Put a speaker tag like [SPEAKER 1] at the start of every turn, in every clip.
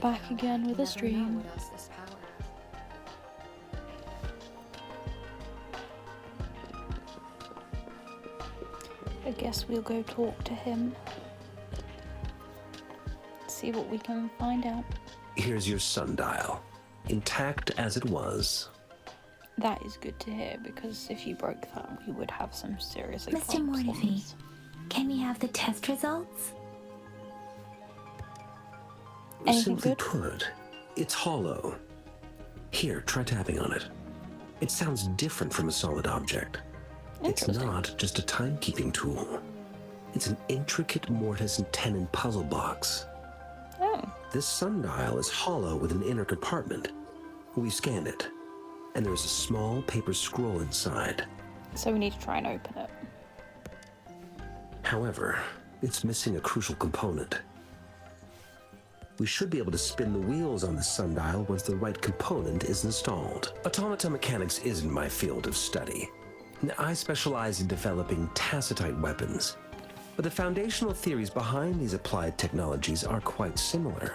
[SPEAKER 1] Back again with a stream. I guess we'll go talk to him. See what we can find out.
[SPEAKER 2] Here's your sundial, intact as it was.
[SPEAKER 1] That is good to hear, because if you broke that, we would have some seriously
[SPEAKER 3] Mr. Mortefi, can we have the test results?
[SPEAKER 1] Anything
[SPEAKER 2] Simply
[SPEAKER 1] good?
[SPEAKER 2] put, it's hollow. Here, try tapping on it. It sounds different from a solid object. It's not just a timekeeping tool. It's an intricate mortise and tenon puzzle box.
[SPEAKER 1] Oh.
[SPEAKER 2] This sundial is hollow with an inner compartment. We scanned it, and there's a small paper scroll inside.
[SPEAKER 1] So we need to try and open it.
[SPEAKER 2] However, it's missing a crucial component. We should be able to spin the wheels on the sundial once the right component is installed. Automata mechanics isn't my field of study. I specialize in developing tacitite weapons, but the foundational theories behind these applied technologies are quite similar.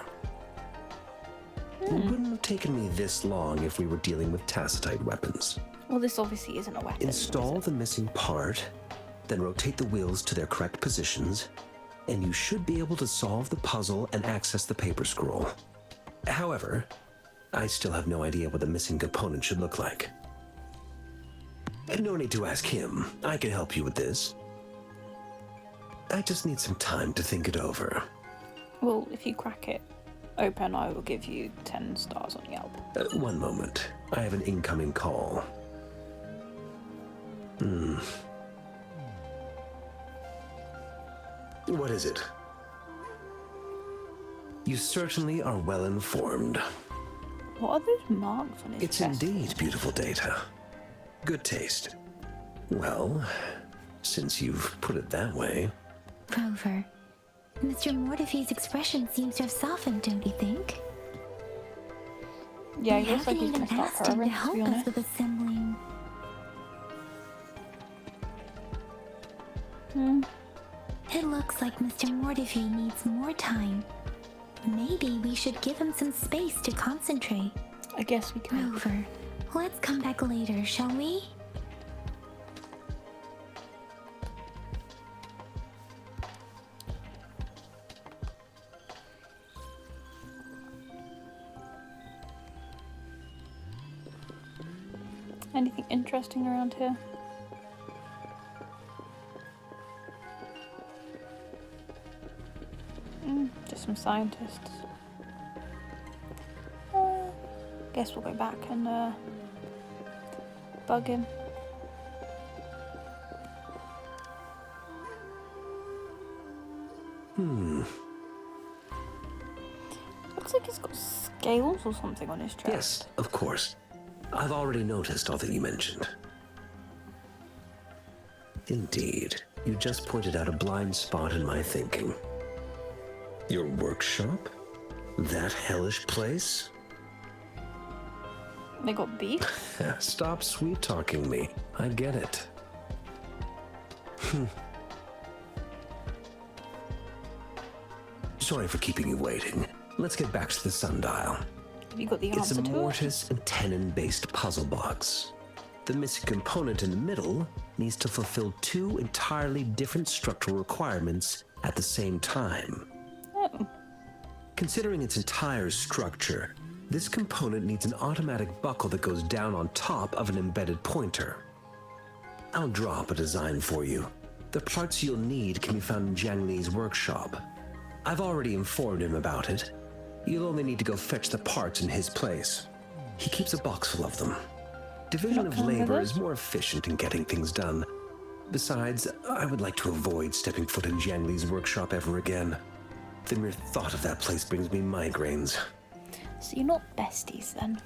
[SPEAKER 2] It wouldn't have taken me this long if we were dealing with tacitite weapons.
[SPEAKER 1] Well, this obviously isn't a weapon.
[SPEAKER 2] Install the missing part, then rotate the wheels to their correct positions, and you should be able to solve the puzzle and access the paper scroll. However, I still have no idea what the missing component should look like. No need to ask him. I can help you with this. I just need some time to think it over.
[SPEAKER 1] Well, if you crack it open, I will give you 10 stars on Yelp.
[SPEAKER 2] One moment. I have an incoming call. What is it? You certainly are well informed.
[SPEAKER 1] What are those marks on his
[SPEAKER 2] It's
[SPEAKER 1] chest?
[SPEAKER 2] indeed beautiful data. Good taste. Well, since you've put it that way.
[SPEAKER 3] Rover, Mr. Mortefi's expression seems to have softened, don't you think?
[SPEAKER 1] Yeah,
[SPEAKER 3] we
[SPEAKER 1] he looks like
[SPEAKER 3] haven't
[SPEAKER 1] he's
[SPEAKER 3] even
[SPEAKER 1] gonna start
[SPEAKER 3] asked him to
[SPEAKER 1] purring, to
[SPEAKER 3] help
[SPEAKER 1] be
[SPEAKER 3] us
[SPEAKER 1] honest.
[SPEAKER 3] with assembling. It looks like Mr. Mortefi needs more time. Maybe we should give him some space to concentrate.
[SPEAKER 1] I guess we can.
[SPEAKER 3] Rover, let's come back later, shall we?
[SPEAKER 1] Anything interesting around here? Just some scientists. Guess we'll go back and bug him. Looks like he's got scales or something on his chest.
[SPEAKER 2] Yes, of course. I've already noticed all that you mentioned. Indeed, you just pointed out a blind spot in my thinking. Your workshop? That hellish place?
[SPEAKER 1] They got beef?
[SPEAKER 2] Stop sweet-talking me. I get it. Sorry for keeping you waiting. Let's get back to the sundial.
[SPEAKER 1] Have you got the
[SPEAKER 2] It's
[SPEAKER 1] answer
[SPEAKER 2] a
[SPEAKER 1] to it?
[SPEAKER 2] mortise and tenon-based puzzle box. The missing component in the middle needs to fulfill two entirely different structural requirements at the same time.
[SPEAKER 1] Oh.
[SPEAKER 2] Considering its entire structure, this component needs an automatic buckle that goes down on top of an embedded pointer. I'll draw up a design for you. The parts you'll need can be found in Jiang Li's workshop. I've already informed him about it. You'll only need to go fetch the parts in his place. He keeps a box full of them. Division of labor is more efficient in getting things done. Besides, I would like to avoid stepping foot in Jiang Li's workshop ever again. The mere thought of that place brings me migraines.
[SPEAKER 1] So you're not besties then?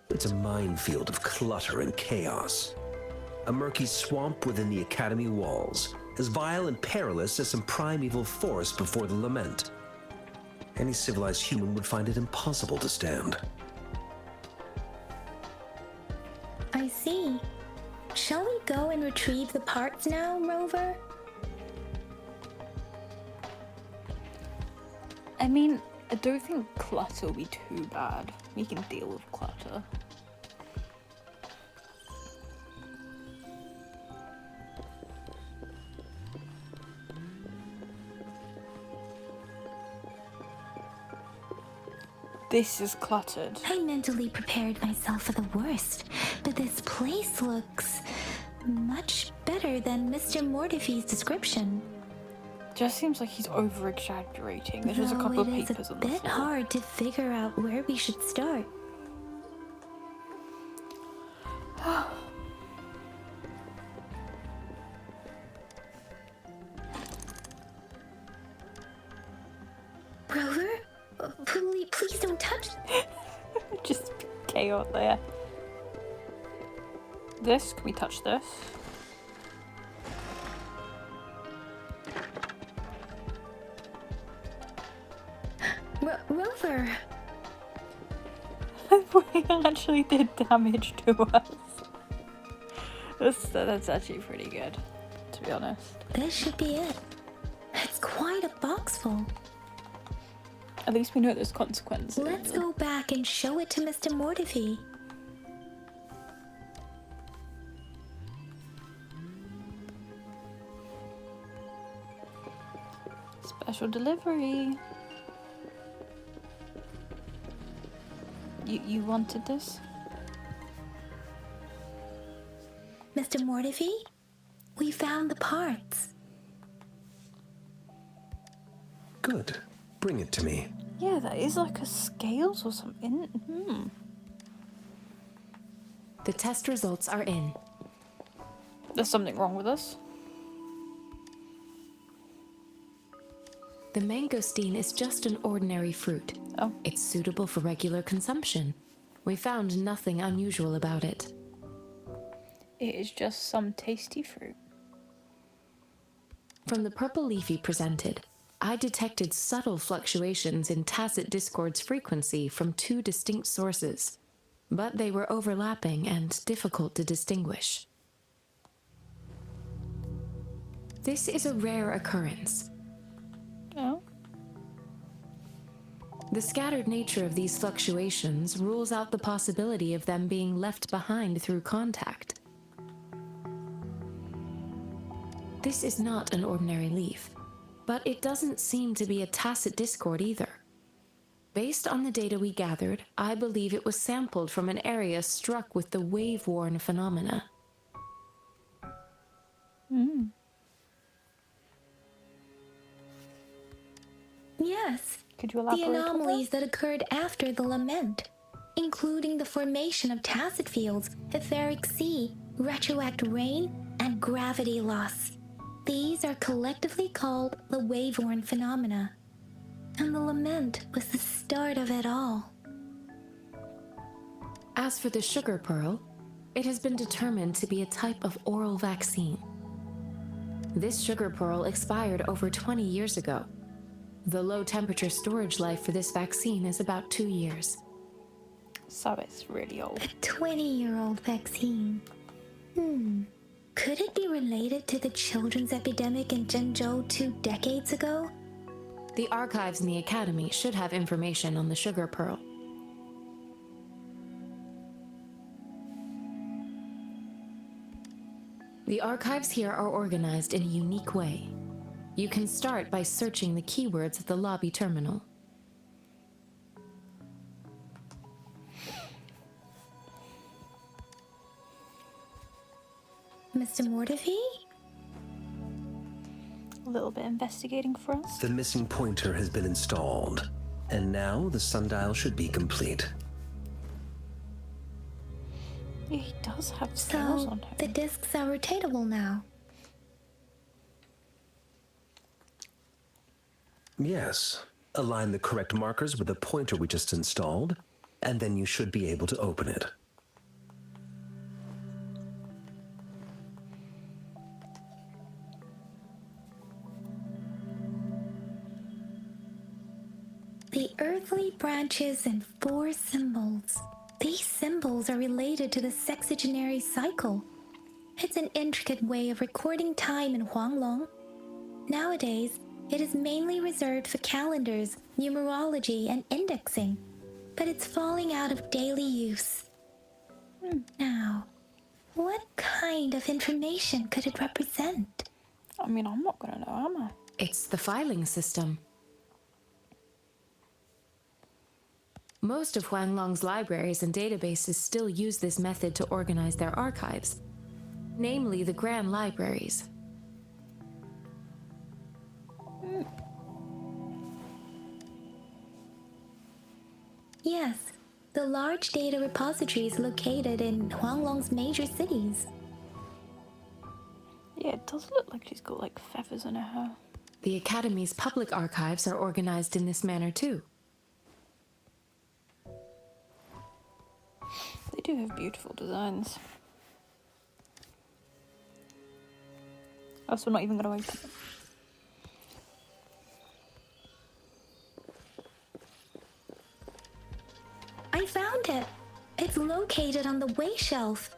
[SPEAKER 2] It's a minefield of clutter and chaos. A murky swamp within the academy walls, as vile and perilous as some primeval forest before the lament. Any civilized human would find it impossible to stand.
[SPEAKER 3] I see. Shall we go and retrieve the parts now, Rover?
[SPEAKER 1] I mean, I don't think clutter will be too bad. We can deal with clutter. This is cluttered.
[SPEAKER 3] I mentally prepared myself for the worst, but this place looks much better than Mr. Mortify's description.
[SPEAKER 1] Just seems like he's over-exaggerating. There's just a couple of papers on the floor.
[SPEAKER 3] It is a bit hard to figure out where we should start. Rover? Please don't touch.
[SPEAKER 1] Just chaos there. This, can we touch this?
[SPEAKER 3] Rover!
[SPEAKER 1] We actually did damage to us. That's actually pretty good, to be honest.
[SPEAKER 3] This should be it. It's quite a box full.
[SPEAKER 1] At least we know there's consequences.
[SPEAKER 3] Let's go back and show it to Mr. Mortify.
[SPEAKER 1] Special delivery. You wanted this?
[SPEAKER 3] Mr. Mortify, we found the parts.
[SPEAKER 2] Good. Bring it to me.
[SPEAKER 1] Yeah, that is like a scales or something.
[SPEAKER 4] The test results are in.
[SPEAKER 1] There's something wrong with us.
[SPEAKER 4] The mangosteen is just an ordinary fruit.
[SPEAKER 1] Oh.
[SPEAKER 4] It's suitable for regular consumption. We found nothing unusual about it.
[SPEAKER 1] It is just some tasty fruit.
[SPEAKER 4] From the purple leafy presented, I detected subtle fluctuations in tacit discord's frequency from two distinct sources, but they were overlapping and difficult to distinguish. This is a rare occurrence.
[SPEAKER 1] Oh.
[SPEAKER 4] The scattered nature of these fluctuations rules out the possibility of them being left behind through contact. This is not an ordinary leaf, but it doesn't seem to be a tacit discord either. Based on the data we gathered, I believe it was sampled from an area struck with the wave-worn phenomena.
[SPEAKER 3] Yes,
[SPEAKER 1] Could you
[SPEAKER 3] the
[SPEAKER 1] elaborate on
[SPEAKER 3] anomalies that occurred after the lament, including the formation of tacit fields, etheric sea, retroact rain, and gravity loss. These are collectively called the wave-worn phenomena. And the lament was the start of it all.
[SPEAKER 4] As for the sugar pearl, it has been determined to be a type of oral vaccine. This sugar pearl expired over 20 years ago. The low-temperature storage life for this vaccine is about 2 years.
[SPEAKER 1] So it's really old.
[SPEAKER 3] A 20-year-old vaccine. Could it be related to the children's epidemic in Zhengzhou 2 decades ago?
[SPEAKER 4] The archives in the Academy should have information on the sugar pearl. The archives here are organized in a unique way. You can start by searching the keywords at the lobby terminal.
[SPEAKER 3] Mr. Mortify?
[SPEAKER 1] A little bit investigating for us.
[SPEAKER 2] The missing pointer has been installed, and now the sundial should be complete.
[SPEAKER 1] Yeah, he does have scales
[SPEAKER 3] So,
[SPEAKER 1] on him.
[SPEAKER 3] the discs are rotatable now.
[SPEAKER 2] Yes. Align the correct markers with the pointer we just installed, and then you should be able to open it.
[SPEAKER 3] The earthly branches and 4 symbols. These symbols are related to the sexagenary cycle. It's an intricate way of recording time in Huanglong. Nowadays, It is mainly reserved for calendars, numerology, and indexing, but it's falling out of daily use. Now, what kind of information could it represent?
[SPEAKER 1] I mean, I'm not gonna know, am I?
[SPEAKER 4] It's the filing system. Most of Huanglong's libraries and databases still use this method to organize their archives, namely the Grand Libraries.
[SPEAKER 3] Yes, the large data repositories located in Huanglong's major cities.
[SPEAKER 1] Yeah, it does look like she's got like feathers in her hair.
[SPEAKER 4] The Academy's public archives are organized in this manner too.
[SPEAKER 1] They do have beautiful designs. Oh, so I'm not even gonna open it.
[SPEAKER 3] I found it. It's located on the way shelf.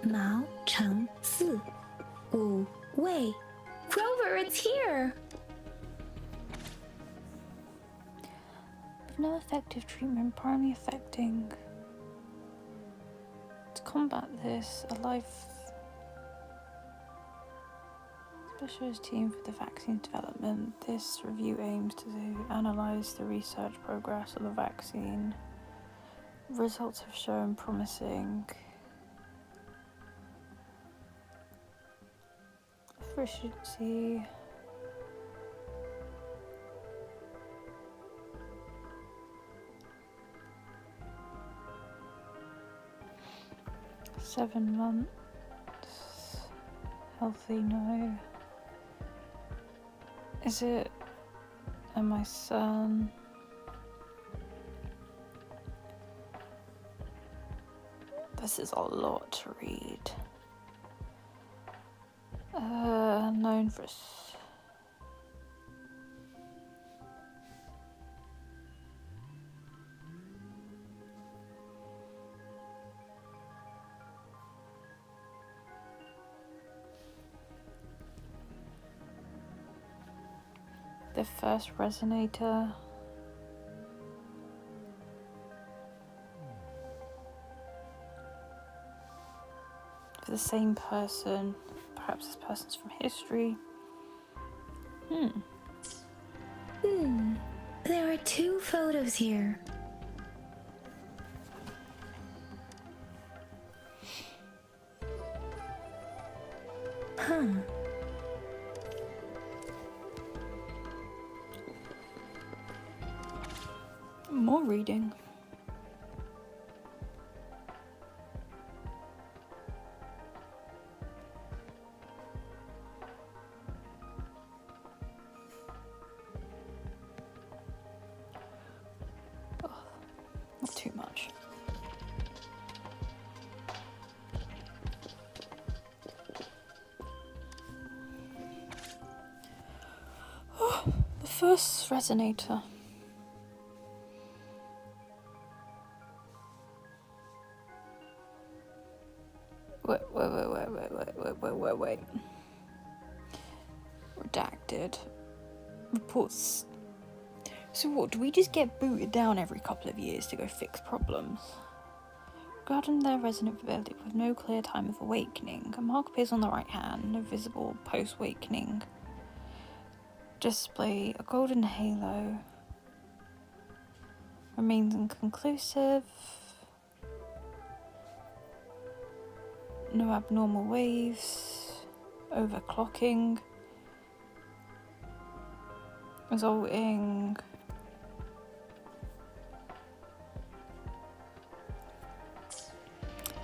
[SPEAKER 3] Mao Cheng Si, Wu Wei. Rover, it's here.
[SPEAKER 1] With no effective treatment, primarily affecting. To combat this, a life specialist team for the vaccine development. This review aims to analyze the research progress of the vaccine. Results have shown promising efficiency. Seven months. Healthy, no. Is it? And my son. This is a lot to read. Known for the first resonator. For the same person. Perhaps this person's from history.
[SPEAKER 3] There are two photos here.
[SPEAKER 1] More reading. Not too much. The first resonator. Wait. Redacted. Reports. So what, do we just get booted down every couple of years to go fix problems? Regarding their resonant ability with no clear time of awakening, a mark appears on the right hand, no visible post-awakening. Display a golden halo. Remains inconclusive. No abnormal waves. Overclocking. Resulting.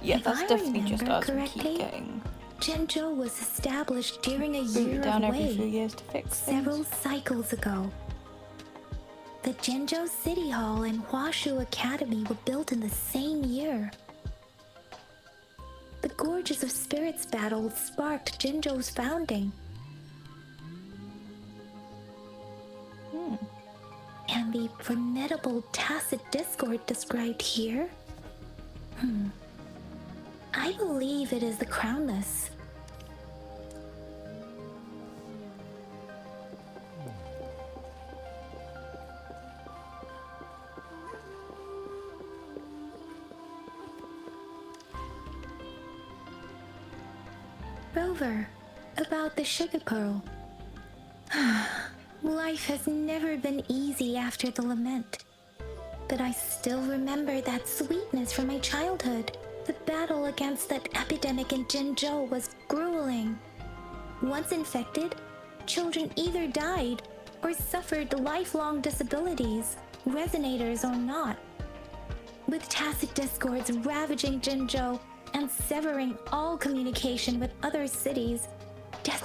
[SPEAKER 1] Yeah,
[SPEAKER 3] If
[SPEAKER 1] that's
[SPEAKER 3] I
[SPEAKER 1] definitely just
[SPEAKER 3] remember
[SPEAKER 1] us. We keep
[SPEAKER 3] correctly,
[SPEAKER 1] getting
[SPEAKER 3] Zhenzhou was established during a year
[SPEAKER 1] booted down
[SPEAKER 3] of
[SPEAKER 1] every few
[SPEAKER 3] Wei,
[SPEAKER 1] years to fix
[SPEAKER 3] several
[SPEAKER 1] things.
[SPEAKER 3] cycles ago. The Zhenzhou City Hall and Huashu Academy were built in the same year. The Gorges of Spirits battle sparked Zhenzhou's founding. And the formidable tacit discord described here? I believe it is the crownless. Rover, about the sugar pearl. Life has never been easy after the lament. But I still remember that sweetness from my childhood. The battle against that epidemic in Jinzhou was grueling. Once infected, children either died or suffered lifelong disabilities, resonators or not. With tacit discords ravaging Jinzhou and severing all communication with other cities,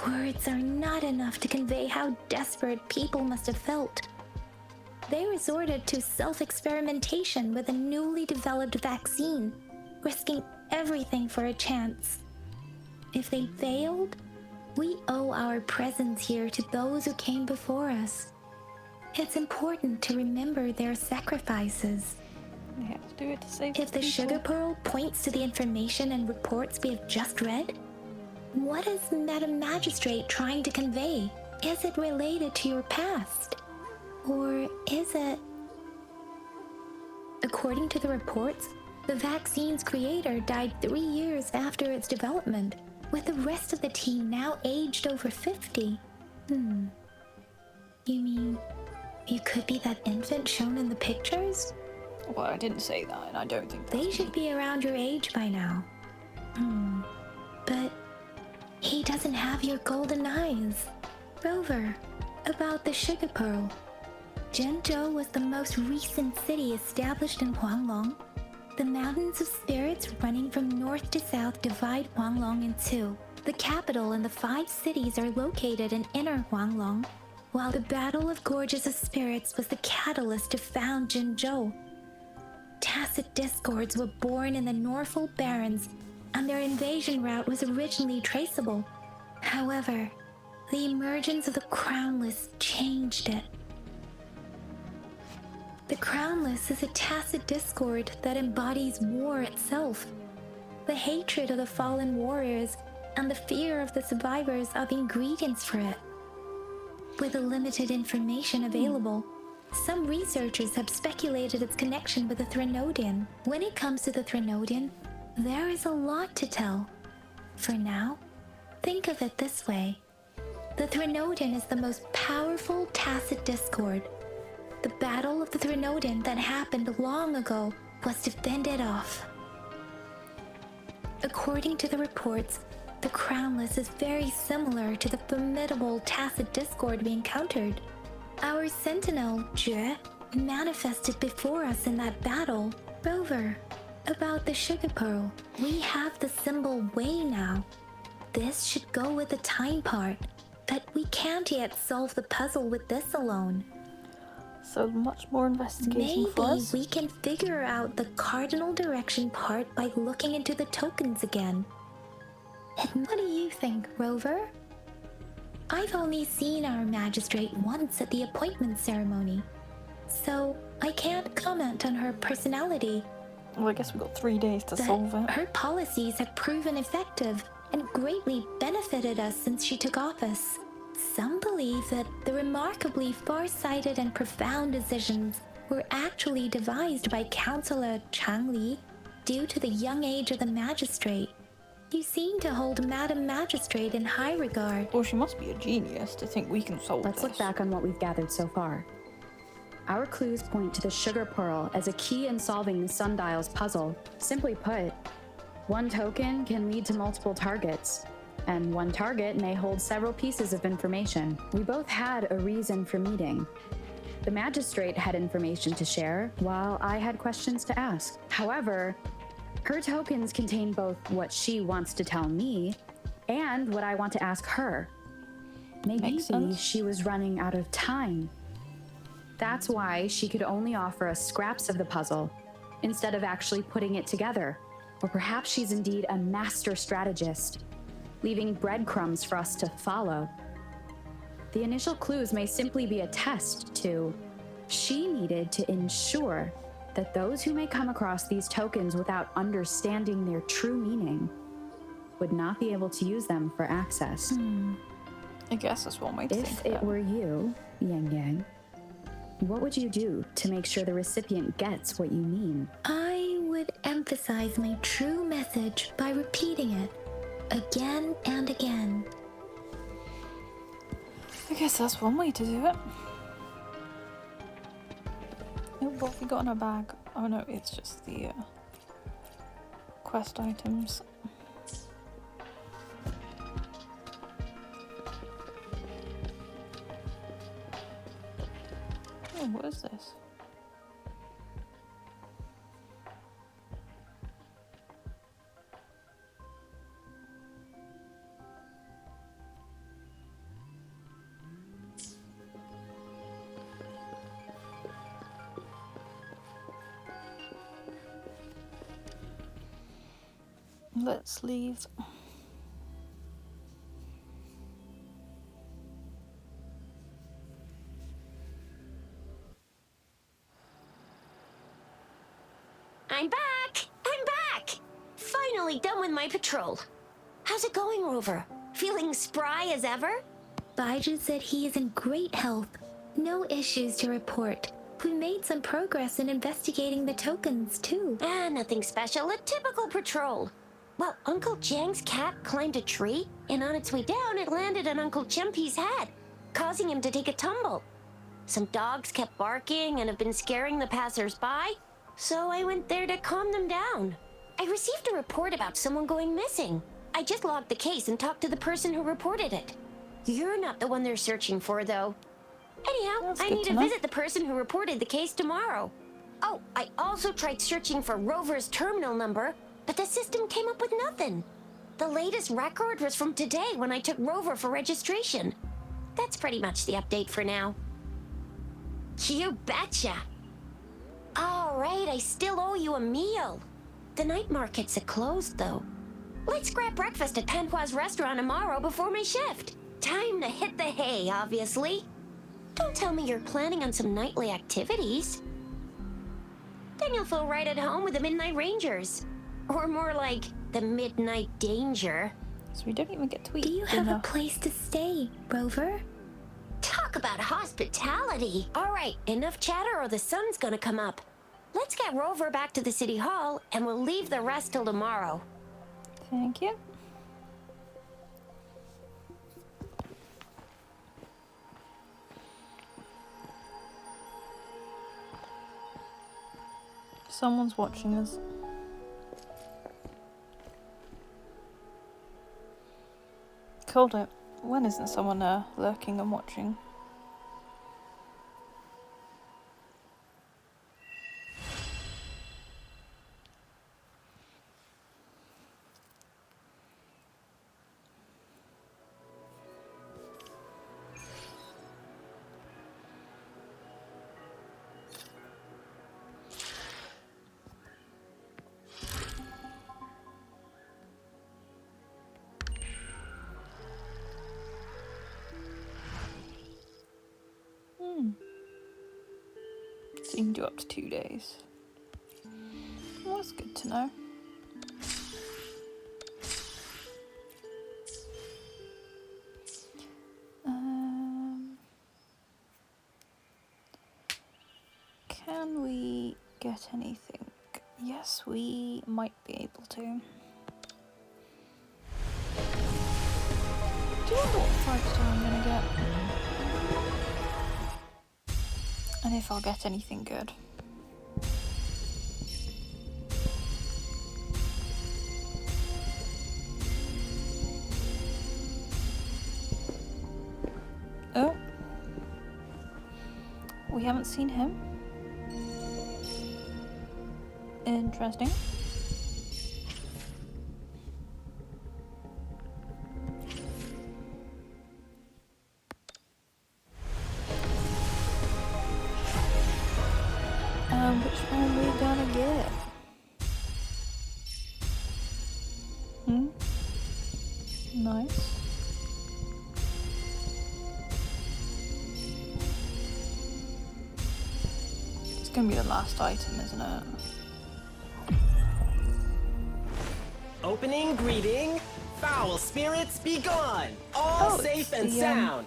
[SPEAKER 3] words are not enough to convey how desperate people must have felt. They resorted to self-experimentation with a newly developed vaccine, risking everything for a chance. If they failed, we owe our presence here to those who came before us. It's important to remember their sacrifices.
[SPEAKER 1] We have to do it to save
[SPEAKER 3] If the
[SPEAKER 1] people.
[SPEAKER 3] sugar pearl points to the information and reports we have just read, what is Madam Magistrate trying to convey? Is it related to your past? Or is it... According to the reports, the vaccine's creator died 3 years after its development, with the rest of the team now aged over 50. You mean you could be that infant shown in the pictures?
[SPEAKER 1] Well, I didn't say that, and I don't think
[SPEAKER 3] They
[SPEAKER 1] that's
[SPEAKER 3] should
[SPEAKER 1] me.
[SPEAKER 3] be around your age by now. But he doesn't have your golden eyes. Rover, about the sugar pearl. Jinzhou was the most recent city established in Huanglong. The mountains of spirits running from north to south divide Huanglong in two. The capital and the 5 cities are located in inner Huanglong, while the Battle of Gorges of Spirits was the catalyst to found Jinzhou. Tacit discords were born in the Norfolk Barrens, and their invasion route was originally traceable. However, the emergence of the Crownless changed it. The Crownless is a tacit discord that embodies war itself. The hatred of the fallen warriors and the fear of the survivors are the ingredients for it. With the limited information available, some researchers have speculated its connection with the Threnodian. When it comes to the Threnodian, there is a lot to tell. For now, think of it this way. The Threnodian is the most powerful tacit discord. The battle of the Threnodian that happened long ago was to fend it off. According to the reports, the Crownless is very similar to the formidable tacit discord we encountered. Our sentinel, Jue, manifested before us in that battle. Rover, about the sugar pearl, we have the symbol Wei now. This should go with the time part, but we can't yet solve the puzzle with this alone.
[SPEAKER 1] So much more investigation for
[SPEAKER 3] Maybe
[SPEAKER 1] us.
[SPEAKER 3] we can figure out the cardinal direction part by looking into the tokens again. And what do you think, Rover? I've only seen our magistrate once at the appointment ceremony, so I can't comment on her personality.
[SPEAKER 1] Well, I guess we've got 3 days to
[SPEAKER 3] But
[SPEAKER 1] solve it.
[SPEAKER 3] her policies have proven effective and greatly benefited us since she took office. Some believe that the remarkably far-sighted and profound decisions were actually devised by Councillor Chang Li due to the young age of the magistrate. You seem to hold Madam Magistrate in high regard.
[SPEAKER 1] Well, she must be a genius to think we can solve
[SPEAKER 5] Let's
[SPEAKER 1] this.
[SPEAKER 5] look back on what we've gathered so far. Our clues point to the sugar pearl as a key in solving the sundial's puzzle. Simply put, one token can lead to multiple targets, and one target may hold several pieces of information. We both had a reason for meeting. The magistrate had information to share, while I had questions to ask. However, her tokens contain both what she wants to tell me and what I want to ask her. Maybe
[SPEAKER 1] Makes sense.
[SPEAKER 5] she was running out of time. That's why she could only offer us scraps of the puzzle instead of actually putting it together. Or perhaps she's indeed a master strategist, leaving breadcrumbs for us to follow. The initial clues may simply be a test to she needed to ensure that those who may come across these tokens without understanding their true meaning would not be able to use them for access.
[SPEAKER 1] I guess that's one way to
[SPEAKER 5] If
[SPEAKER 1] think
[SPEAKER 5] it
[SPEAKER 1] about it.
[SPEAKER 5] were you, Yang Yang, what would you do to make sure the recipient gets what you mean?
[SPEAKER 3] I would emphasize my true message by repeating it again and again.
[SPEAKER 1] I guess that's one way to do it. Oh, what have we got in our bag? Oh no, it's just the quest items. Oh, what is this? Let's leave.
[SPEAKER 6] I'm back! I'm back! Finally done with my patrol. How's it going, Rover? Feeling spry as ever?
[SPEAKER 3] Baiju said he is in great health. No issues to report. We made some progress in investigating the tokens, too.
[SPEAKER 6] Nothing special. A typical patrol. Well, Uncle Jang's cat climbed a tree, and on its way down, it landed on Uncle Chimpi's head, causing him to take a tumble. Some dogs kept barking and have been scaring the passers-by, so I went there to calm them down. I received a report about someone going missing. I just logged the case and talked to the person who reported it. You're not the one they're searching for, though. Anyhow,
[SPEAKER 1] That's
[SPEAKER 6] I
[SPEAKER 1] good
[SPEAKER 6] need
[SPEAKER 1] to
[SPEAKER 6] to
[SPEAKER 1] know.
[SPEAKER 6] visit the person who reported the case tomorrow. Oh, I also tried searching for Rover's terminal number, but the system came up with nothing. The latest record was from today when I took Rover for registration. That's pretty much the update for now. You betcha. All right, I still owe you a meal. The night markets are closed, though. Let's grab breakfast at Panhua's restaurant tomorrow before my shift. Time to hit the hay, obviously. Don't tell me you're planning on some nightly activities. Then you'll feel right at home with the Midnight Rangers. Or more like the Midnight Danger.
[SPEAKER 1] So we don't even get to eat
[SPEAKER 3] Do you have
[SPEAKER 1] dinner.
[SPEAKER 3] a place to stay, Rover?
[SPEAKER 6] Talk about hospitality. All right, enough chatter or the sun's gonna come up. Let's get Rover back to the city hall and we'll leave the rest till tomorrow.
[SPEAKER 1] Thank you. Someone's watching us. Called it. When isn't someone lurking and watching? Seemed you up to 2 days. Well, that's good to know. Can we get anything? Yes, we might be able to. Do you wonder what 5-star I'm gonna get? And if I'll get anything good. Oh. We haven't seen him. Interesting. Which one we gonna get? Nice. gonna be the last item, isn't it?
[SPEAKER 7] Opening greeting. Foul spirits be gone. All
[SPEAKER 1] Oh,
[SPEAKER 7] safe
[SPEAKER 1] it's
[SPEAKER 7] and
[SPEAKER 1] the,
[SPEAKER 7] sound.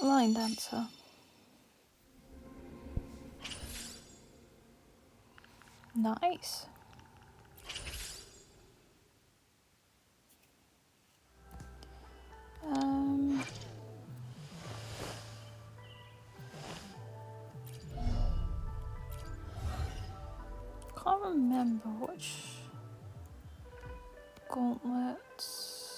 [SPEAKER 1] Line dancer. Nice. Can't remember which gauntlets.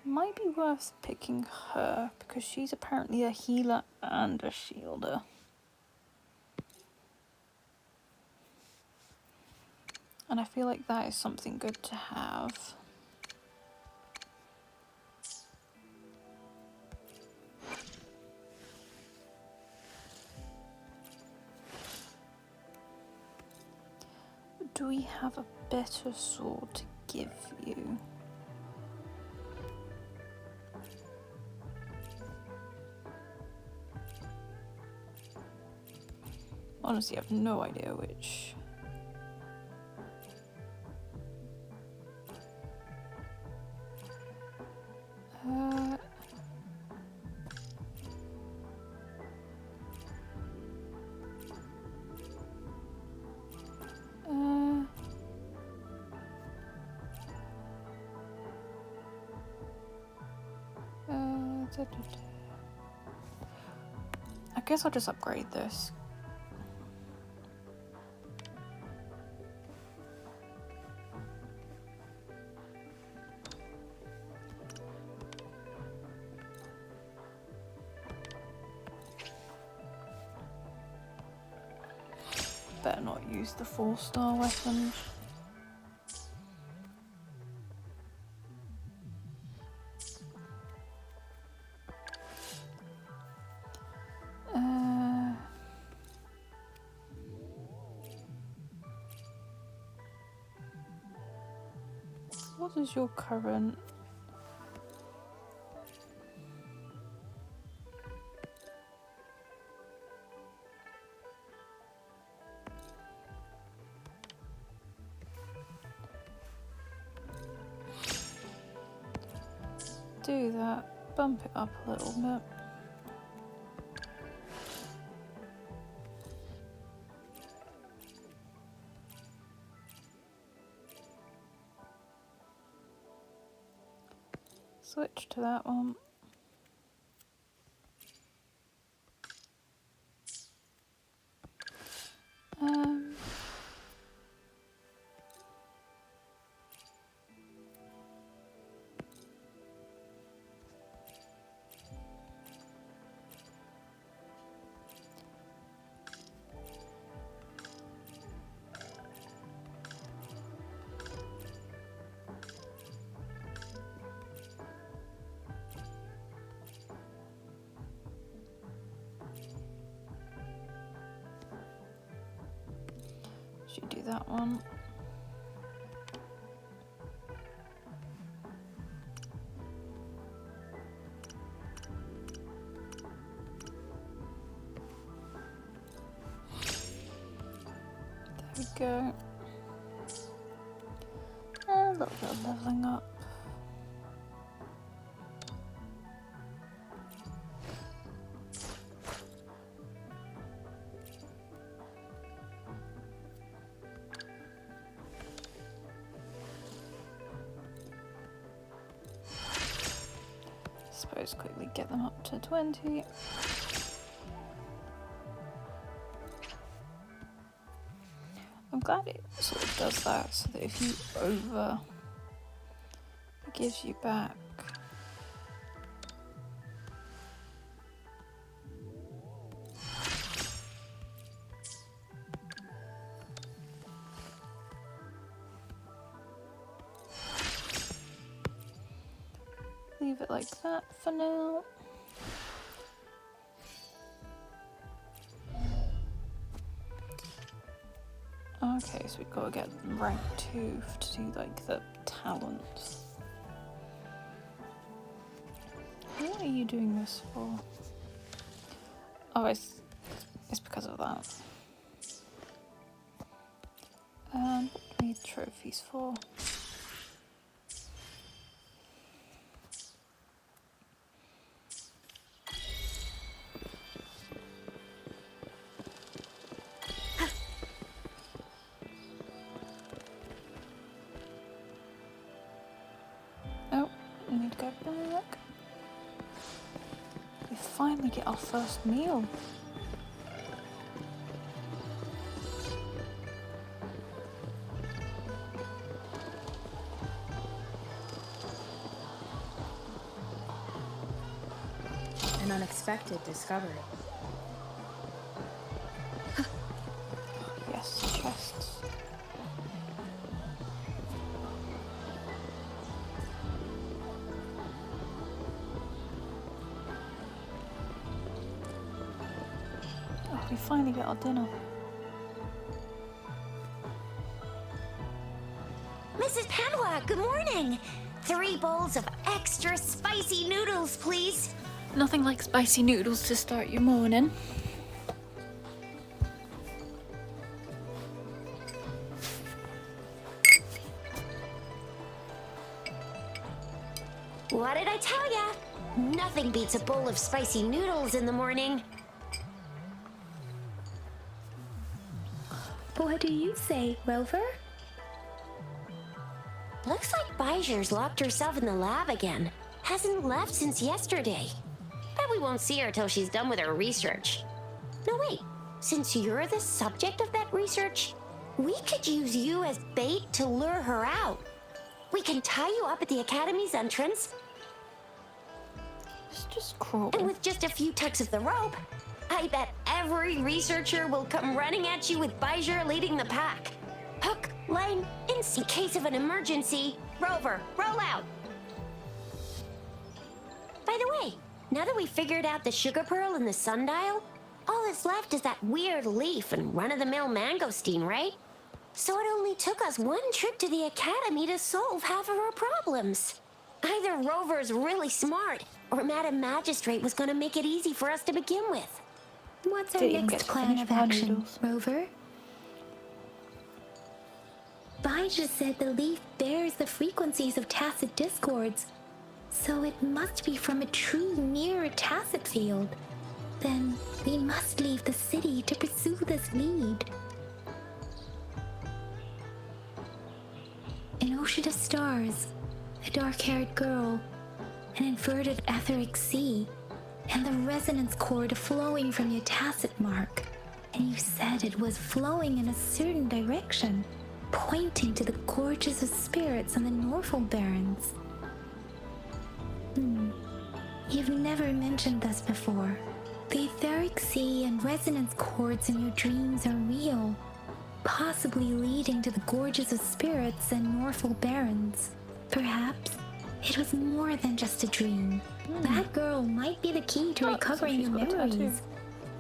[SPEAKER 1] Might be worth picking her because she's apparently a healer and a shielder. And I feel like that is something good to have. Do we have a better sword to give you? Honestly, I have no idea which. I guess I'll just upgrade this. Better not use the 4-star weapon. What is your current? Do that, bump it up a little bit. Switch to that one. Should do that one. There we go. A little bit of leveling up. Suppose quickly get them up to 20. I'm glad it sort of does that, so that if you over, it gives you back. leave it like that for now. Okay, so we've got to get rank 2 to do like the talents. What are you doing this for? Oh, it's because of that. What do we need trophies for? Oh, we need to go back. We finally get our first meal.
[SPEAKER 5] An unexpected discovery.
[SPEAKER 1] Yes, chests. Oh, we finally get our dinner.
[SPEAKER 6] Mrs. Padua, good morning. 3 bowls of extra spicy noodles, please.
[SPEAKER 1] Nothing like spicy noodles to start your morning.
[SPEAKER 6] What did I tell ya? Nothing beats a bowl of spicy noodles in the morning.
[SPEAKER 3] What do you say, Rover?
[SPEAKER 6] Looks like Bijur's locked herself in the lab again. Hasn't left since yesterday. Bet we won't see her till she's done with her research. No, wait. Since you're the subject of that research, we could use you as bait to lure her out. We can tie you up at the Academy's entrance,
[SPEAKER 1] It's just cruel.
[SPEAKER 6] and with just a few tugs of the rope, I bet every researcher will come running at you with Bijur leading the pack. Hook, line, in case of an emergency. Rover, roll out. By the way, now that we figured out the sugar pearl and the sundial, all that's left is that weird leaf and run-of-the-mill mangosteen, right? So it only took us 1 trip to the Academy to solve half of our problems. Either Rover's really smart, or Madam Magistrate was gonna make it easy for us to begin with.
[SPEAKER 3] What's our
[SPEAKER 1] Didn't even
[SPEAKER 3] next
[SPEAKER 1] get to
[SPEAKER 3] plan
[SPEAKER 1] finish
[SPEAKER 3] of
[SPEAKER 1] my
[SPEAKER 3] action,
[SPEAKER 1] noodles.
[SPEAKER 3] Rover? Bijah said the leaf bears the frequencies of tacit discords, so it must be from a true mirror tacit field. Then we must leave the city to pursue this lead. An ocean of stars, a dark-haired girl, an inverted etheric sea, and the resonance cord flowing from your tacit mark. And you said it was flowing in a certain direction, pointing to the gorges of spirits on the Norfolk Barrens. You've never mentioned this before. The etheric sea and resonance cords in your dreams are real, possibly leading to the gorges of spirits and Norfolk Barrens. Perhaps it was more than just a dream. That girl might be the key to recovering
[SPEAKER 1] she's
[SPEAKER 3] your
[SPEAKER 1] got a tattoo.
[SPEAKER 3] memories.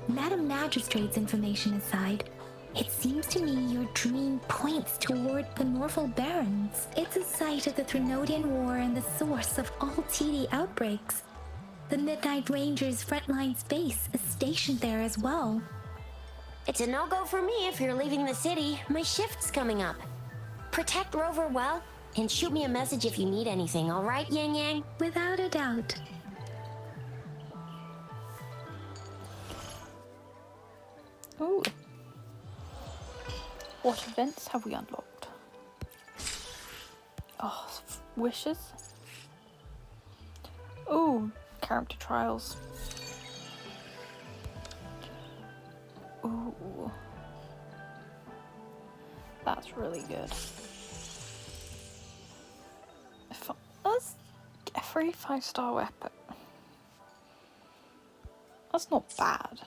[SPEAKER 3] Madam Magistrate's information aside, it seems to me your dream points toward the Norfolk Barrens. It's a site of the Trinodian War and the source of all TD outbreaks. The Midnight Rangers' frontline base is stationed there as well.
[SPEAKER 6] It's a no-go for me if you're leaving the city. My shift's coming up. Protect Rover well, and shoot me a message if you need anything, all right, Yang Yang?
[SPEAKER 3] Without a doubt.
[SPEAKER 1] Ooh. What events have we unlocked? Oh, wishes. Ooh, character trials. Ooh. That's really good. That's a free 5-star weapon. That's not bad.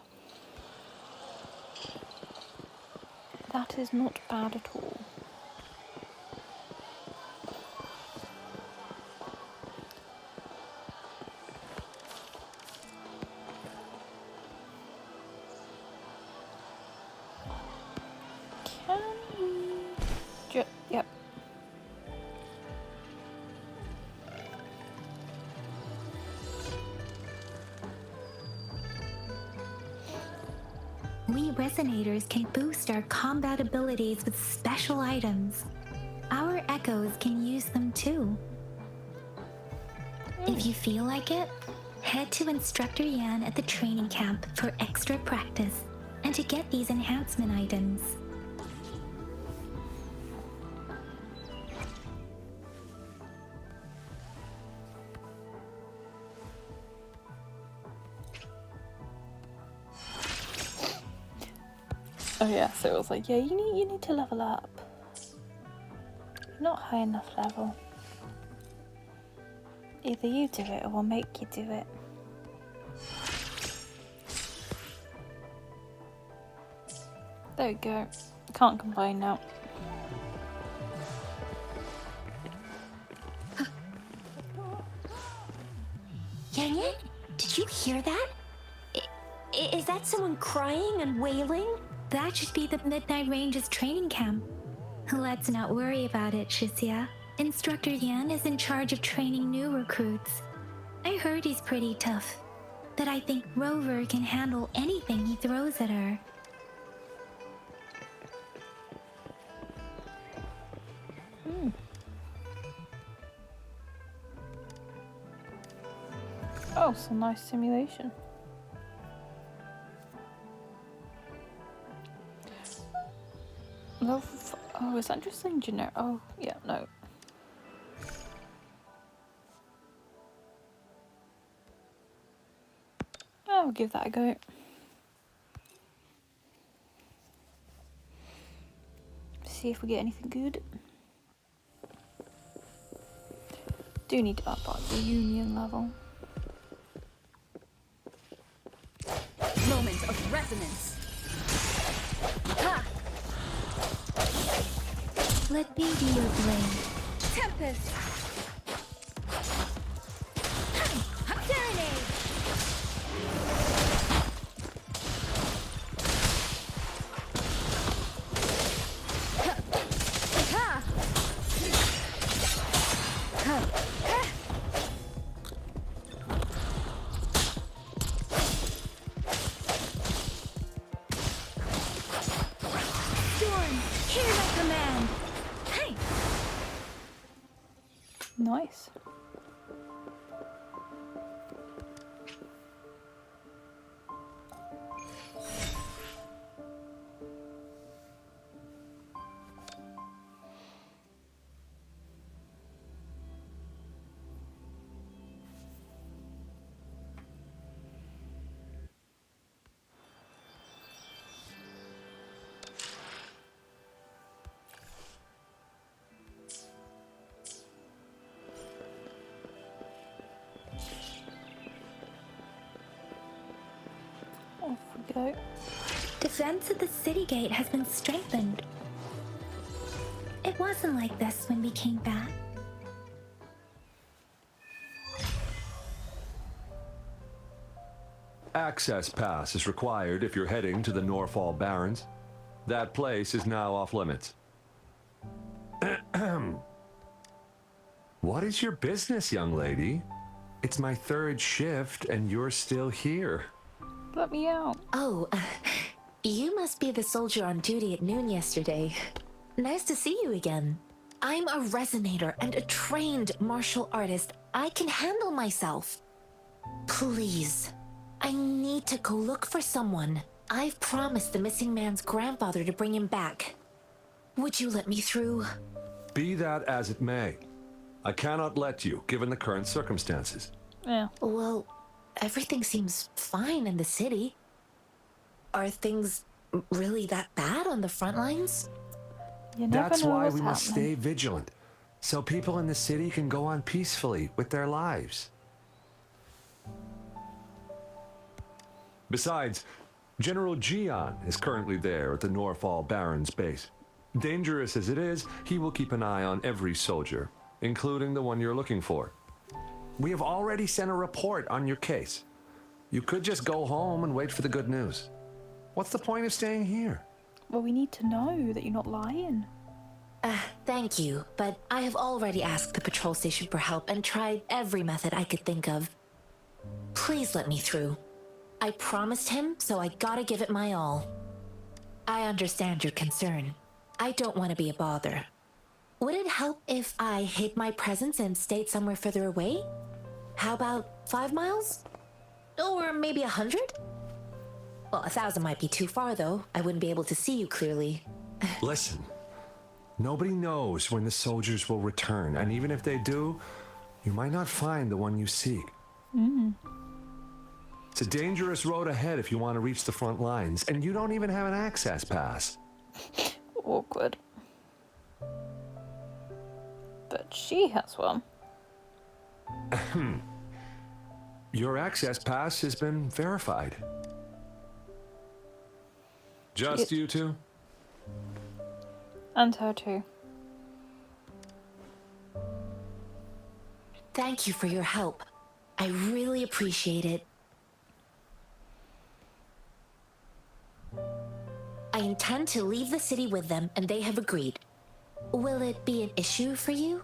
[SPEAKER 1] That is not bad at all.
[SPEAKER 3] We resonators can boost our combat abilities with special items. Our echoes can use them too. If you feel like it, head to Instructor Yan at the training camp for extra practice and to get these enhancement items.
[SPEAKER 1] Oh yeah, so it was like, yeah, you need to level up. You're not high enough level. Either you do it or we'll make you do it. There we go. Can't complain now.
[SPEAKER 6] Yang Yang, did you hear that? Is that someone crying and wailing?
[SPEAKER 3] That should be the Midnight Ranges training camp. Let's not worry about it, Shizia. Instructor Yan is in charge of training new recruits. I heard he's pretty tough, but I think Rover can handle anything he throws at her.
[SPEAKER 1] Oh, it's a nice simulation. Oh, is that just saying generic? Oh, yeah, no. I'll give that a go. See if we get anything good. Do need to up the union level.
[SPEAKER 8] Moment of resonance. Ha!
[SPEAKER 3] Let me be your blade.
[SPEAKER 8] Tempest! Serenade! Ha! Storm, hear my command! Hey!
[SPEAKER 1] Nice. Off we go.
[SPEAKER 3] Defense at the city gate has been strengthened. It wasn't like this when we came back.
[SPEAKER 9] Access pass is required if you're heading to the Norfall Barrens. That place is now off limits. What is your business, young lady? It's my third shift and you're still here.
[SPEAKER 1] Let me out.
[SPEAKER 4] Oh, you must be the soldier on duty at noon yesterday. Nice to see you again. I'm a resonator and a trained martial artist. I can handle myself. Please, I need to go look for someone. I've promised the missing man's grandfather to bring him back. Would you let me through?
[SPEAKER 9] Be that as it may, I cannot let you, given the current circumstances.
[SPEAKER 1] Yeah.
[SPEAKER 4] Well, everything seems fine in the city. Are things really that bad on the front lines?
[SPEAKER 1] You never
[SPEAKER 9] That's
[SPEAKER 1] know
[SPEAKER 9] why
[SPEAKER 1] what's
[SPEAKER 9] we must
[SPEAKER 1] happening.
[SPEAKER 9] stay vigilant, so people in the city can go on peacefully with their lives. Besides, General Jian is currently there at the Norfall Barrens base. Dangerous as it is, he will keep an eye on every soldier, including the one you're looking for. We have already sent a report on your case. You could just go home and wait for the good news. What's the point of staying here?
[SPEAKER 1] Well, we need to know that you're not lying.
[SPEAKER 4] Thank you, but I have already asked the patrol station for help and tried every method I could think of. Please let me through. I promised him, so I gotta give it my all. I understand your concern. I don't want to be a bother. Would it help if I hid my presence and stayed somewhere further away? How about 5 miles? Or maybe 100? Well, 1,000 might be too far, though. I wouldn't be able to see you clearly.
[SPEAKER 9] Listen, nobody knows when the soldiers will return, and even if they do, you might not find the one you seek. It's a dangerous road ahead if you want to reach the front lines, and you don't even have an access pass.
[SPEAKER 1] Awkward. But she has one.
[SPEAKER 9] Your access pass has been verified. Just you two?
[SPEAKER 1] And her too.
[SPEAKER 4] Thank you for your help. I really appreciate it. I intend to leave the city with them, and they have agreed. Will it be an issue for you?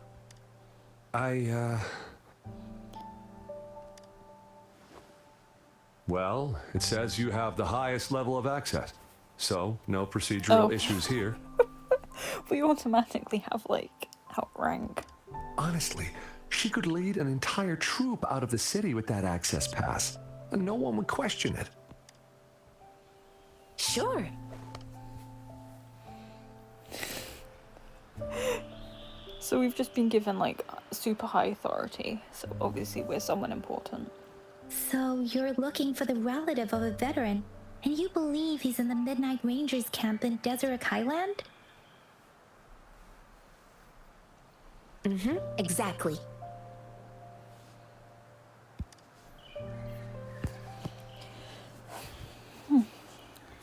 [SPEAKER 9] Well, it says you have the highest level of access, so no procedural issues here.
[SPEAKER 1] We automatically have, like, outrank.
[SPEAKER 9] Honestly, she could lead an entire troop out of the city with that access pass, and no one would question it.
[SPEAKER 4] Sure.
[SPEAKER 1] So we've just been given, like, super high authority, so obviously we're someone important.
[SPEAKER 3] So you're looking for the relative of a veteran, and you believe he's in the Midnight Rangers camp in Deseret Highland?
[SPEAKER 4] Exactly.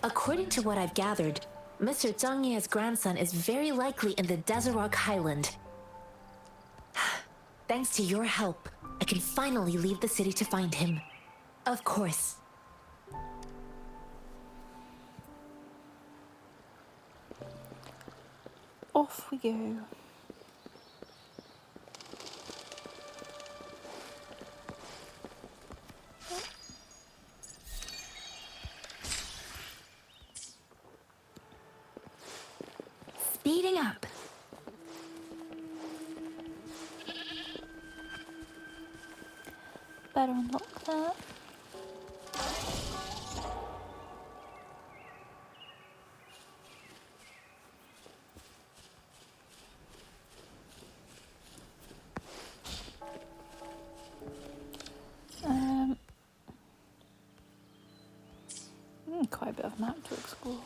[SPEAKER 4] According to what I've gathered, Mr. Zhang Ye's grandson is very likely in the Deseret Highland. Thanks to your help, I can finally leave the city to find him. Of course.
[SPEAKER 1] Off we go.
[SPEAKER 3] Speeding up.
[SPEAKER 1] Better unlock that. Quite a bit of map to explore.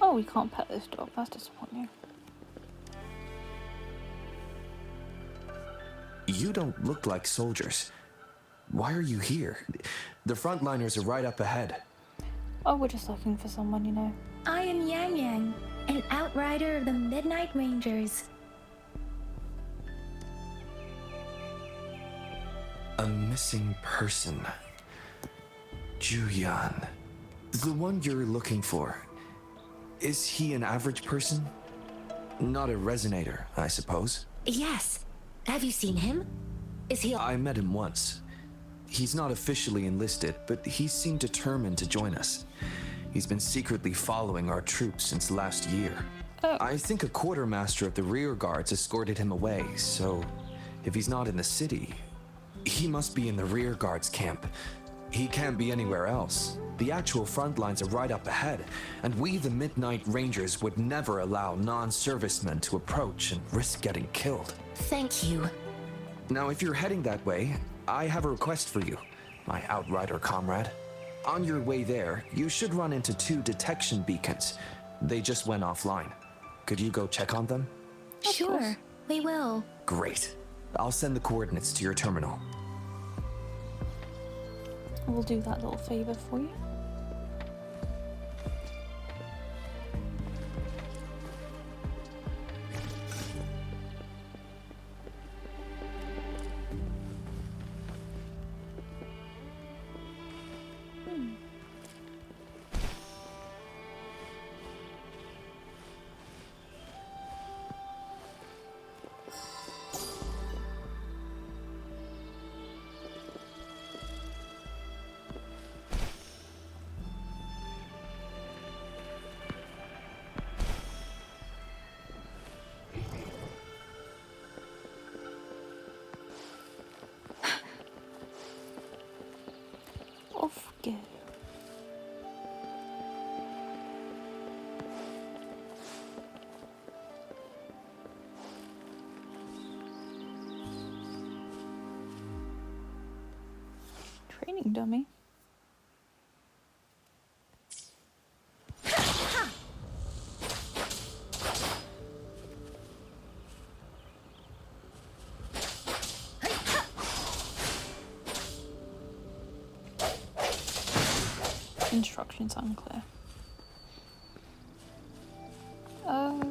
[SPEAKER 1] Oh, we can't pet this dog. That's disappointing.
[SPEAKER 10] You don't look like soldiers. Why are you here? The frontliners are right up ahead.
[SPEAKER 1] Oh, we're just looking for someone, you know.
[SPEAKER 3] I am Yang Yang, an outrider of the Midnight Rangers.
[SPEAKER 10] A missing person. Juyan. The one you're looking for. Is he an average person? Not a resonator, I suppose.
[SPEAKER 4] Yes. Have you seen him? Is he...
[SPEAKER 10] I met him once. He's not officially enlisted, but he seemed determined to join us. He's been secretly following our troops since last year.
[SPEAKER 1] Oh.
[SPEAKER 10] I think a quartermaster of the rear guards escorted him away, so if he's not in the city, he must be in the rear guards camp. He can't be anywhere else. The actual front lines are right up ahead, and we, the Midnight Rangers, would never allow non-servicemen to approach and risk getting killed.
[SPEAKER 4] Thank you.
[SPEAKER 10] Now, if you're heading that way, I have a request for you, my outrider comrade. On your way there, you should run into 2 detection beacons. They just went offline. Could you go check on them?
[SPEAKER 3] Sure, we will.
[SPEAKER 10] Great. I'll send the coordinates to your terminal.
[SPEAKER 1] We'll do that little favor for you. training dummy. Instructions unclear. Oh.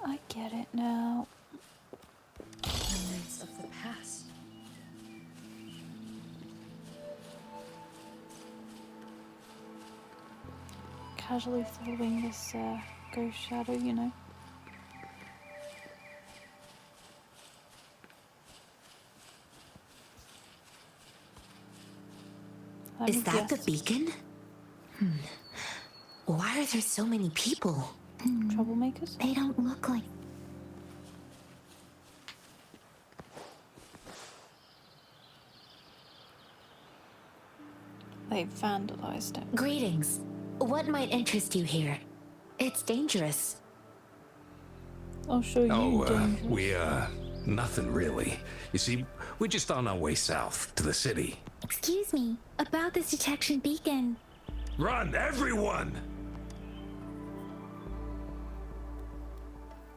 [SPEAKER 1] I get it now.
[SPEAKER 8] Memories of the past.
[SPEAKER 1] Casually following this ghost shadow, you know.
[SPEAKER 11] Is that the beacon? Why are there so many people?
[SPEAKER 1] Troublemakers?
[SPEAKER 3] They don't look like.
[SPEAKER 1] They vandalized it.
[SPEAKER 11] Greetings. What might interest you here? It's dangerous.
[SPEAKER 1] I'll show you. Dangerous.
[SPEAKER 12] Nothing really. You see, we're just on our way south to the city.
[SPEAKER 3] Excuse me, about this detection beacon.
[SPEAKER 12] Run, everyone!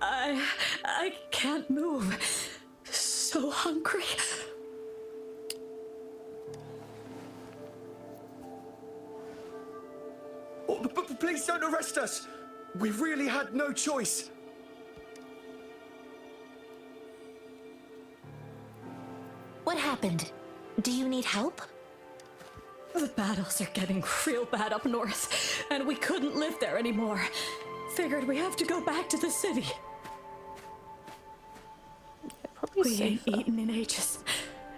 [SPEAKER 8] I can't move. So hungry.
[SPEAKER 13] Oh, but please don't arrest us. We really had no choice.
[SPEAKER 11] What happened? Do you need help?
[SPEAKER 8] The battles are getting real bad up north, and we couldn't live there anymore. Figured we have to go back to the city.
[SPEAKER 1] Probably
[SPEAKER 8] We ain't
[SPEAKER 1] safer.
[SPEAKER 8] eaten in ages,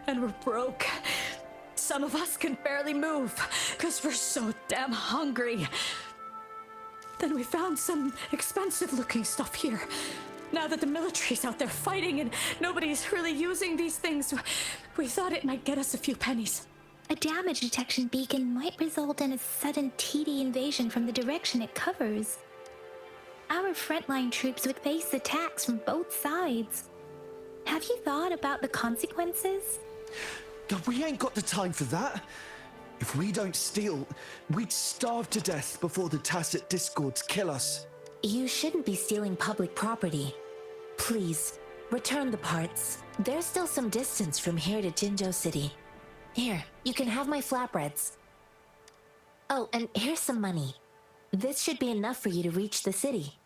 [SPEAKER 8] and we're broke. Some of us can barely move, because we're so damn hungry. Then we found some expensive-looking stuff here. Now that the military's out there fighting and nobody's really using these things, we thought it might get us a few pennies.
[SPEAKER 3] A damage detection beacon might result in a sudden TD invasion from the direction it covers. Our frontline troops would face attacks from both sides. Have you thought about the consequences?
[SPEAKER 13] God, we ain't got the time for that. If we don't steal, we'd starve to death before the tacit discords kill us.
[SPEAKER 11] You shouldn't be stealing public property. Please, return the parts. There's still some distance from here to Jinzhou City. Here, you can have my flatbreads. Oh, and here's some money. This should be enough for you to reach the city.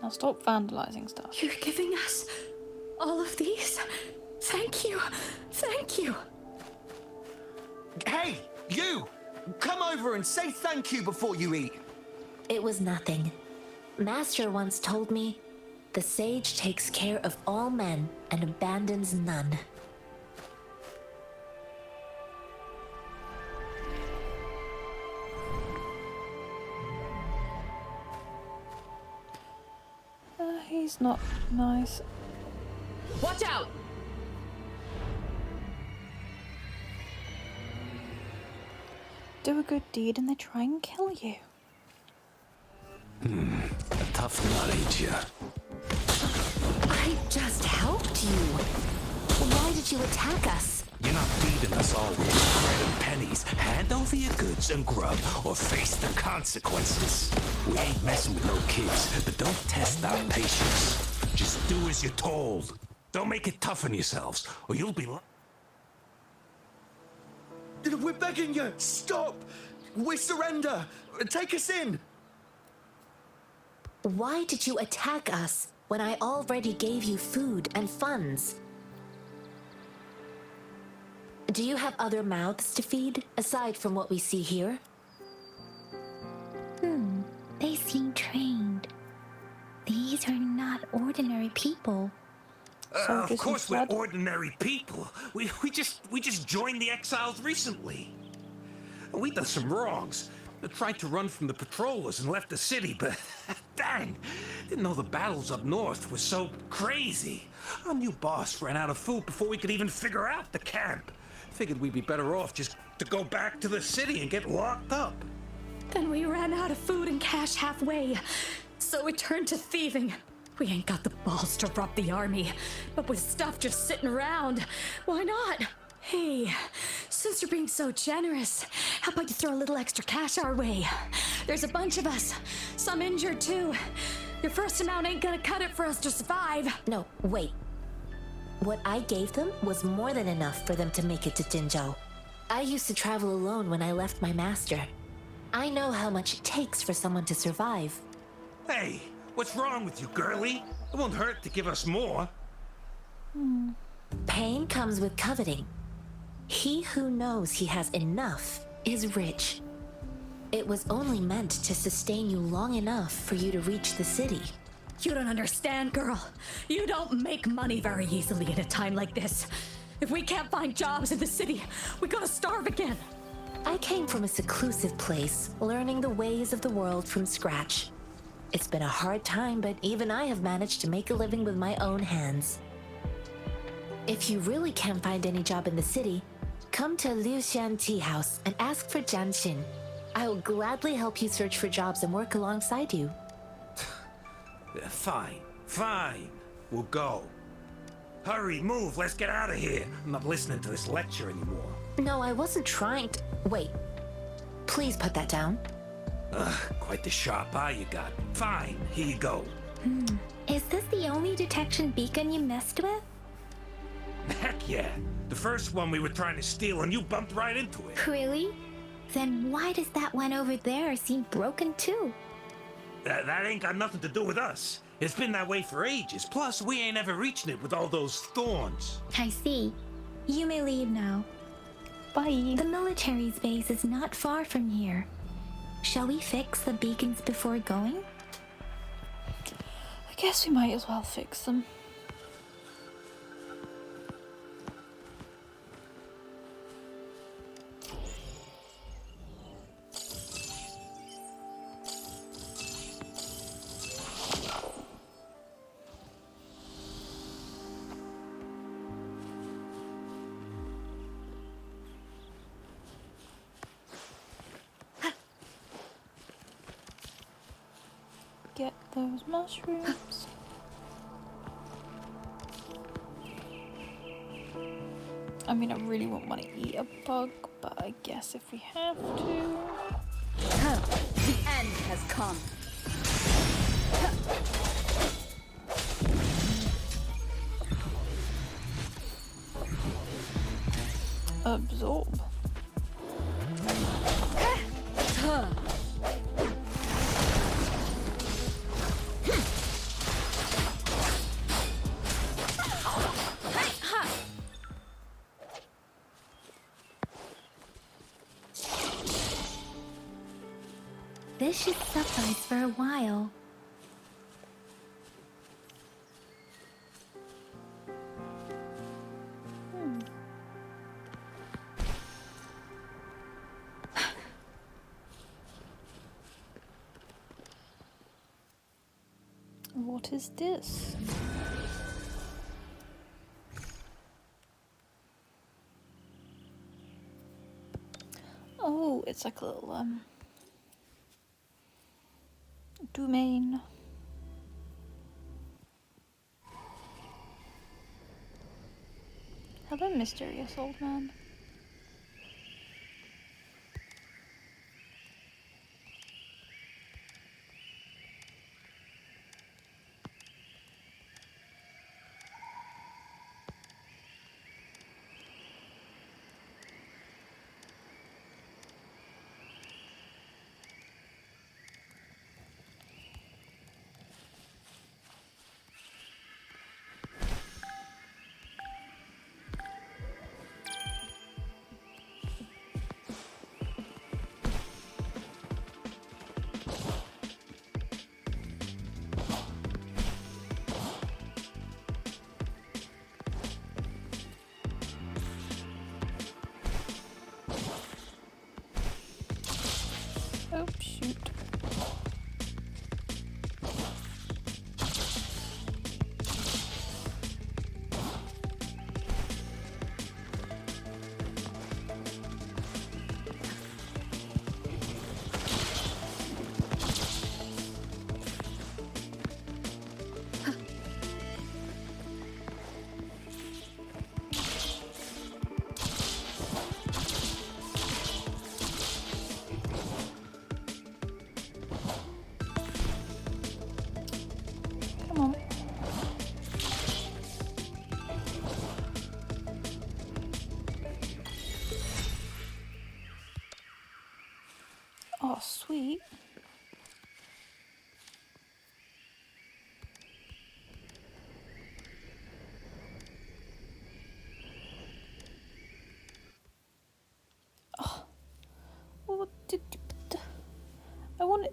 [SPEAKER 1] Now stop vandalizing stuff.
[SPEAKER 8] You're giving us all of these? Thank you. Thank you.
[SPEAKER 13] Hey, you! Come over and say thank you before you eat.
[SPEAKER 11] It was nothing. Master once told me, the sage takes care of all men and abandons none.
[SPEAKER 1] He's not nice.
[SPEAKER 8] Watch out!
[SPEAKER 1] Do a good deed and they try and kill you.
[SPEAKER 12] A tough nut, ain't ya?
[SPEAKER 11] I just helped you. Why did you attack us?
[SPEAKER 12] You're not feeding us all with bread and pennies. Hand over your goods and grub, or face the consequences. We ain't messing with no kids, but don't test our patience. Just do as you're told. Don't make it tough on yourselves, or you'll be...
[SPEAKER 13] We're begging you, stop! We surrender! Take us in!
[SPEAKER 11] Why did you attack us when I already gave you food and funds? Do you have other mouths to feed, aside from what we see here?
[SPEAKER 3] They seem trained. These are not ordinary people.
[SPEAKER 12] Of course we're ordinary people. We just joined the exiles recently. We done some wrongs. Tried to run from the patrollers and left the city, but dang, didn't know the battles up north were so crazy. Our new boss ran out of food before we could even figure out the camp. Figured we'd be better off just to go back to the city and get locked up.
[SPEAKER 8] Then we ran out of food and cash halfway, so we turned to thieving. We ain't got the balls to rob the army, but with stuff just sitting around, why not? Hey, since you're being so generous, how about you throw a little extra cash our way? There's a bunch of us, some injured too. Your first amount ain't gonna cut it for us to survive.
[SPEAKER 11] No, wait. What I gave them was more than enough for them to make it to Jinzhou. I used to travel alone when I left my master. I know how much it takes for someone to survive.
[SPEAKER 12] Hey, what's wrong with you, girlie? It won't hurt to give us more.
[SPEAKER 11] Pain comes with coveting. He who knows he has enough is rich. It was only meant to sustain you long enough for you to reach the city.
[SPEAKER 8] You don't understand, girl. You don't make money very easily at a time like this. If we can't find jobs in the city, we gotta starve again.
[SPEAKER 11] I came from a seclusive place, learning the ways of the world from scratch. It's been a hard time, but even I have managed to make a living with my own hands. If you really can't find any job in the city, come to Liu Xian Tea House and ask for Jian Xin. I will gladly help you search for jobs and work alongside you.
[SPEAKER 12] Fine. We'll go. Hurry, move, let's get out of here. I'm not listening to this lecture anymore.
[SPEAKER 11] No, I wasn't trying to... Wait. Please put that down.
[SPEAKER 12] Quite the sharp eye you got. Fine, here you go.
[SPEAKER 3] Is this the only detection beacon you messed with?
[SPEAKER 12] Heck yeah. The first one we were trying to steal and you bumped right into it.
[SPEAKER 3] Really? Then why does that one over there seem broken too?
[SPEAKER 12] That ain't got nothing to do with us. It's been that way for ages. Plus, we ain't ever reaching it with all those thorns.
[SPEAKER 3] I see. You may leave now.
[SPEAKER 1] Bye.
[SPEAKER 3] The military's base is not far from here. Shall we fix the beacons before going?
[SPEAKER 1] I guess we might as well fix them. Get those mushrooms. I mean, I really wouldn't want to eat a bug, but I guess if we have to.
[SPEAKER 8] The end has come.
[SPEAKER 1] Absorb.
[SPEAKER 3] This should suffice for a while.
[SPEAKER 1] What is this? Oh, it's like a little domain. Hello, mysterious old man.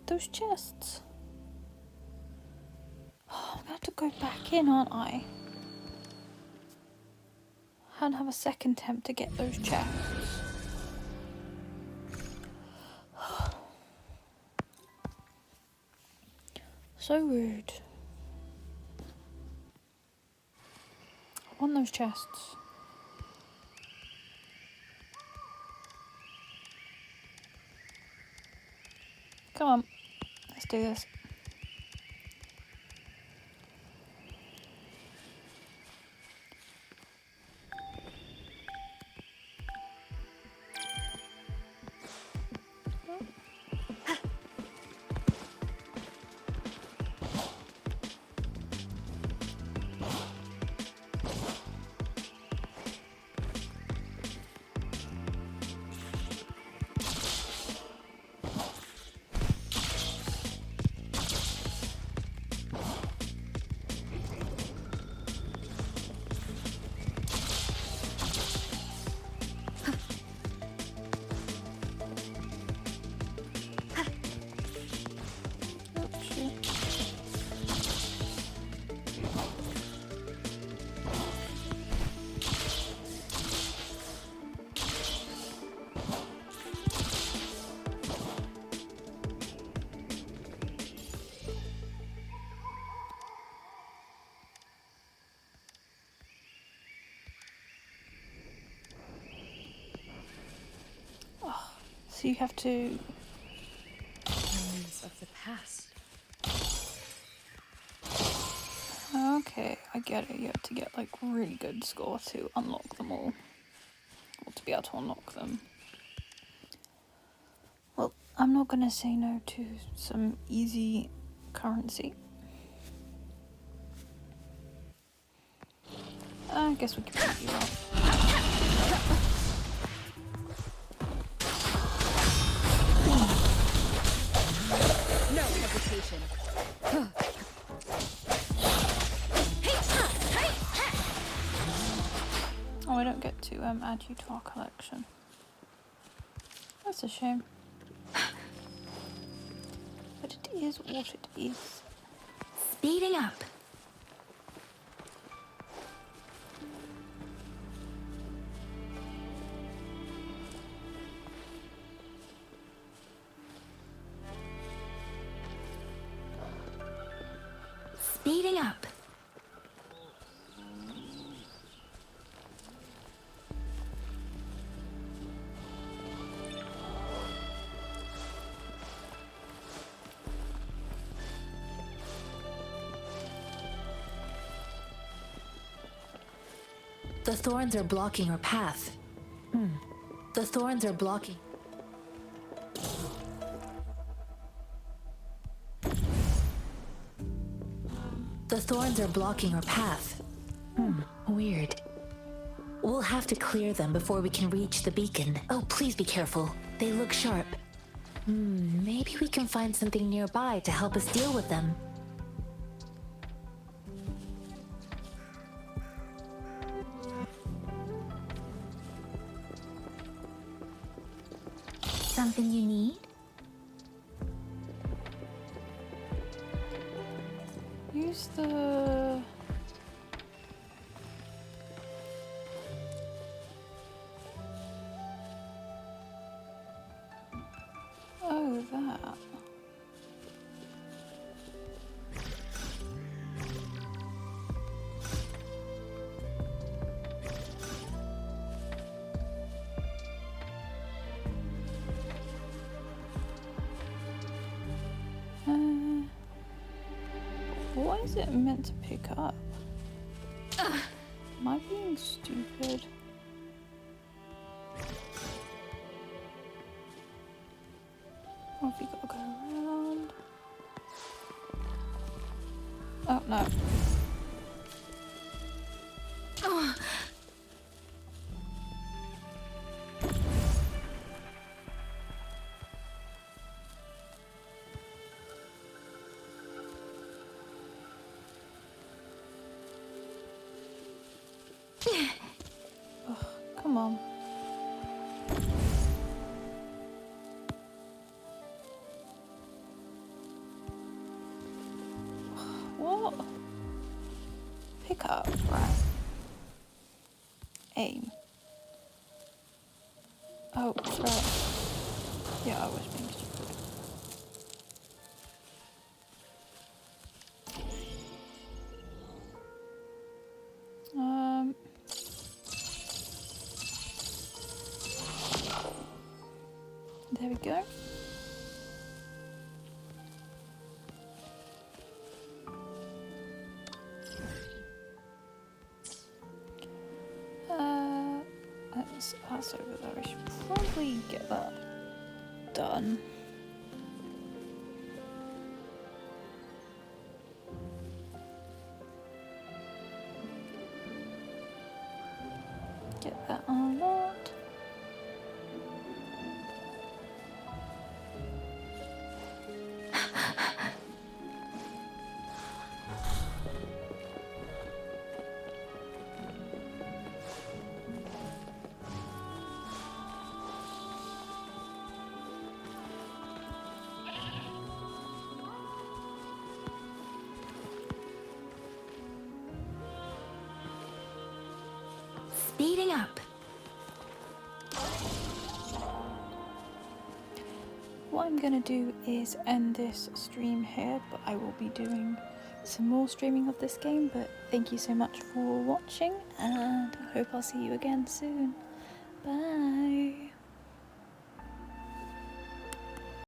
[SPEAKER 1] those chests? Oh, I'm gonna have to go back in, aren't I? And have a second attempt to get those chests. So rude. I want those chests. Come on, let's do this. So you have to...
[SPEAKER 8] Memories of the past.
[SPEAKER 1] Okay, I get it. You have to get like really good score to unlock them all. Or to be able to unlock them. Well, I'm not gonna say no to some easy currency. I guess we can beat you up.
[SPEAKER 8] No hesitation.
[SPEAKER 1] Oh, I don't get to add you to our collection. That's a shame. But it is what it is.
[SPEAKER 3] Speeding up. Speeding up.
[SPEAKER 11] The thorns are blocking our path. The thorns are blocking. The thorns are blocking our path. Weird. We'll have to clear them before we can reach the beacon. Oh, please be careful. They look sharp. Maybe we can find something nearby to help us deal with them.
[SPEAKER 3] Something you need?
[SPEAKER 1] Use the... Oh, that. What is it meant to pick up? Am I being stupid? Or have we got to go around? Oh no. Ugh, come on. What? Pick up, right? Aim. Oh, throw. Yeah, I was being stupid. There we go. That's over there. I should probably get that done. Get that unlocked.
[SPEAKER 3] Speeding up.
[SPEAKER 1] What I'm gonna do is end this stream here, but I will be doing some more streaming of this game. But thank you so much for watching, and I hope I'll see you again soon. Bye.